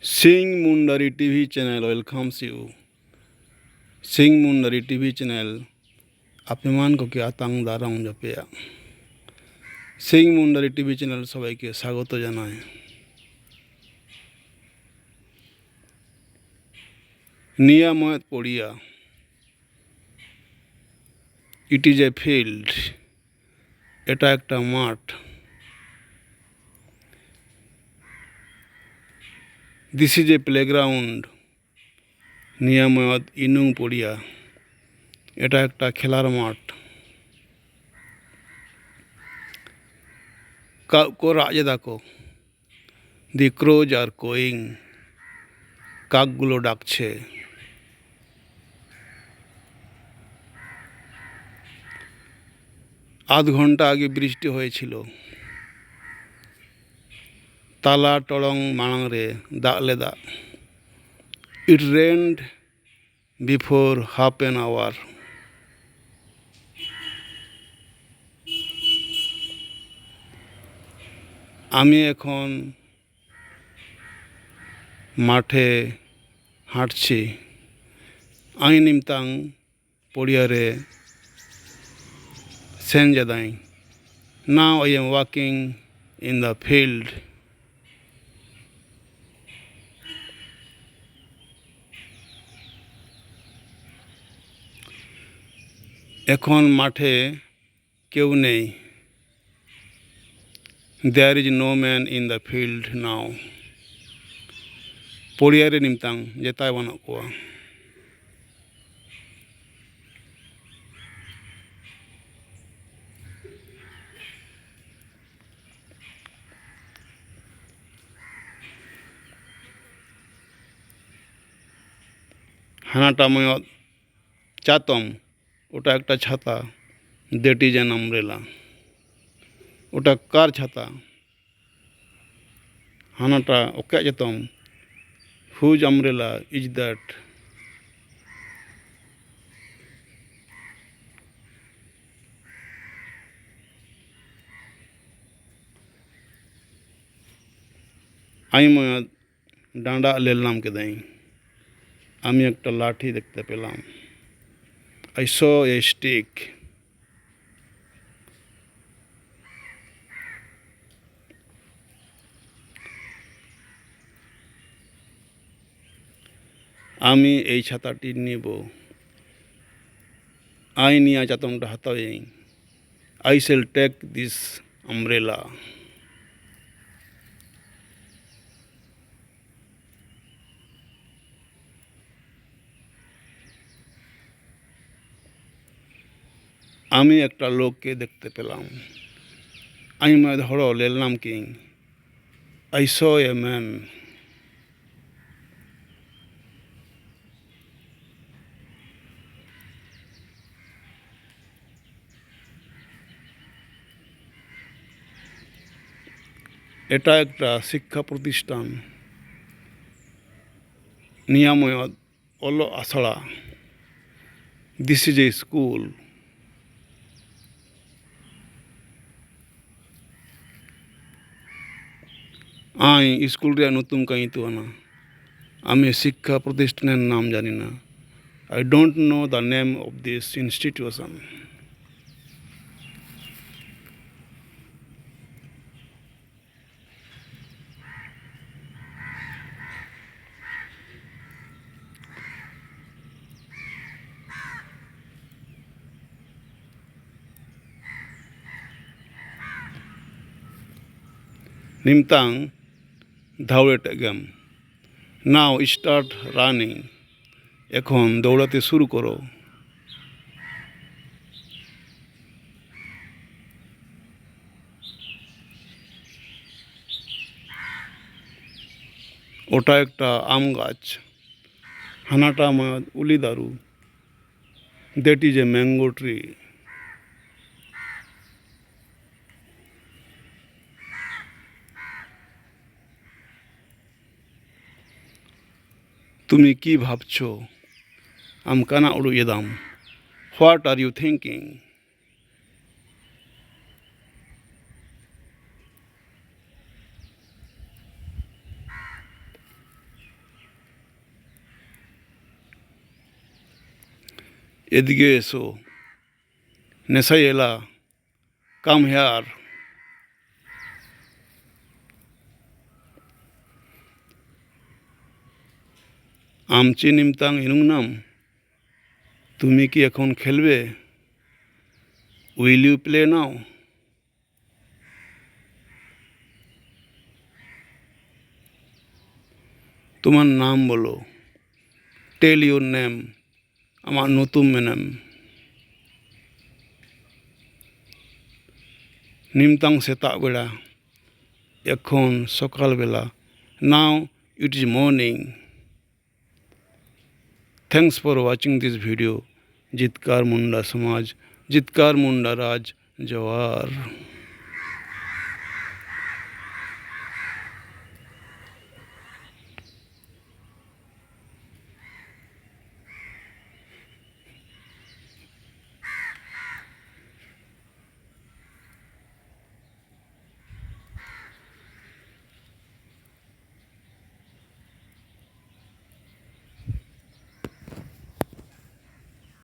Sing Mundari TV channel welcomes you. Sing Mundari TV channel আপনাকে কি আতাং দারাং জপেয়া Singh Mundari TV channel সবাইকে স্বাগত জানায়। নিয়ামত পড়িয়া ইট ইজ এ ফিল্ড, এটা একটা মাঠ। দিস ইজ এ প্লেগ্রাউন্ড, নিয়ামত ইনুং পড়িয়া, এটা একটা খেলার মাঠ। কাউকে রাজে দেখো, দি ক্রোজ আর কোয়িং, কাকগুলো ডাকছে। আধ ঘন্টা আগে বৃষ্টি হয়েছিল। তালা টড়ং মাড়াং রে দাগ লেদা। It rained before half an hour. আমি এখন মাঠে হাঁটছি। আই নিমতাং পড়িয়ারে সেন জাদাই। Now I am walking in the field. এখন মাঠে কেউ নেই। There is no man in the field now. পড়িয়ারে নিমতাং যেতাই বানাক কোয়া। হানাটা ময়ত চাতম, ওটা একটা ছাতা। That is an umbrella. ওটা কার ছাতা? হানাটা ওকে যেতম, হুজ আমব্রেলা ইজ দ্যাট? আমি ময়ত ডাঁডা লেলাম কেদাই। আমি একটা লাঠি দেখতে পেলাম। I saw a stick. আমি এই ছাতাটি নিব। আই নিয়া চাতমটা হাতাই। I shall take this umbrella. আমি একটা লোককে দেখতে পেলাম। আমি ময় ধরো লেলাম কিং। I saw a man. এটা একটা শিক্ষা প্রতিষ্ঠান। নিয়ামত অল আসড়া। This is a school. আই স্কুল রে নতুন কাইতুয়ানা। আমি শিক্ষা প্রতিষ্ঠানের নাম জানি না। I don't know the name of this institution. নিমতাং ধাউড়েটে গেম। Now start running. এখন দৌড়াতে শুরু করো। ওটা একটা আম গাছ। হানাটা ময়ত উলি দারু। That is a mango tree. তুমি কি ভাবছো? আমকানা উড়ু এদাম। What are you thinking? এদিকে এসো, নেশাই এলা, কাম হেয়ার। আমচি নিমতাং ইনুংনাম, তুমি কি এখন খেলবে? Will you play now? তোমার নাম বলো, টেল ইউর নেম, আমার নতুন নাম। নিমতাং সেতাগ বেড়া, এখন সকালবেলা, now it is morning. Thanks for watching this video. Jitkar Munda সমাজ, জিতকার মুন্ডা রাজ জওয়ার।